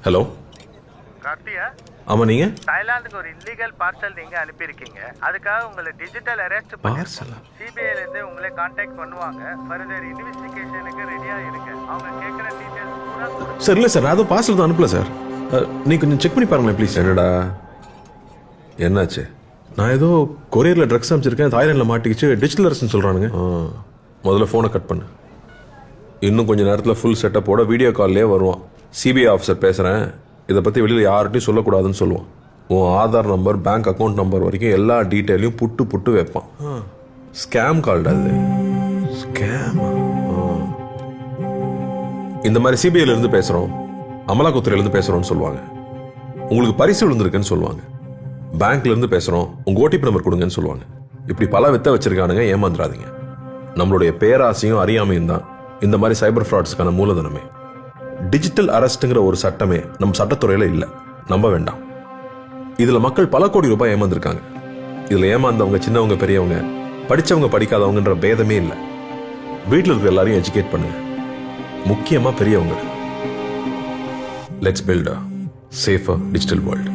Hello கார்த்தியா, ஆமா நீங்க தாய்லாந்துக்கு ஒரு இல்லீகல் பார்சல் நீங்க அனுப்பியிருக்கீங்க. அதுக்காக உங்களை டிஜிட்டல் அரெஸ்ட் பார்சலா? சிபிஐல இருந்து உங்களை கான்டாக்ட் பண்ணுவாங்க. ஃபர்தர் இன்வெஸ்டிகேஷனுக்கு ரெடியா இருங்க. அவங்க கேட்குற டீடைல்ஸ் பூரா கொடுங்க. சார் இல்லை சார், நான் அதுவும் பார்சல் தான் அனுப்பல சார். நீ கொஞ்சம் செக் பண்ணி பாருங்களேன் ப்ளீஸ். என்னடா என்னாச்சு? நான் ஏதோ கொரியரில் ட்ரக்ஸ் அனுப்பிச்சிருக்கேன், தாய்லாண்டில் மாட்டிக்கிச்சு, டிஜிட்டல் அரெஸ்ட்னு சொல்கிறானுங்க. முதல்ல ஃபோனை கட் பண்ணு. இன்னும் கொஞ்சம் நேரத்தில் ஃபுல் செட்டப்போட வீடியோ கால்லே வருவான். சிபிஐ ஆஃபீஸர் பேசுகிறேன், இதை பற்றி வெளியில் யார்கிட்டையும் சொல்லக்கூடாதுன்னு சொல்லுவான். உன் Aadhaar number, bank account number வரைக்கும் எல்லா டீட்டெயிலையும் புட்டு புட்டு வைப்பான். ஸ்கேம் கால்டா அது. ஸ்கேம். இந்த மாதிரி சிபிஐல இருந்து பேசுகிறோம், அமலாக்கத்துறையிலேருந்து பேசுகிறோம்னு சொல்லுவாங்க. உங்களுக்கு பரிசு விழுந்திருக்குன்னு சொல்லுவாங்க. பேங்க்ல இருந்து பேசுகிறோம், உங்கள் ஓடிபி நம்பர் கொடுங்கன்னு சொல்லுவாங்க. இப்படி பல வித்த வச்சிருக்கானுங்க, ஏமாந்துடாதீங்க. நம்மளுடைய பேராசையும் அறியாமையும் தான் இந்த மாதிரி சைபர் ஃப்ராட்ஸ்க்கான மூலதனமே. டிஜிட்டல் அரெஸ்ட்டுங்கிற ஒரு சட்டமே நம்ம சட்டத்துறையில் இல்லை, நம்ப வேண்டாம். இதில் மக்கள் பல கோடி ரூபாய் ஏமாந்துருக்காங்க. இதில் ஏமாந்தவங்க சின்னவங்க பெரியவங்க, படித்தவங்க படிக்காதவங்கன்ற பேதமே இல்லை. வீட்டில் இருக்கிற எல்லாரையும் எஜுகேட் பண்ணுங்க, முக்கியமாக பெரியவங்க. Let's build a safer digital world.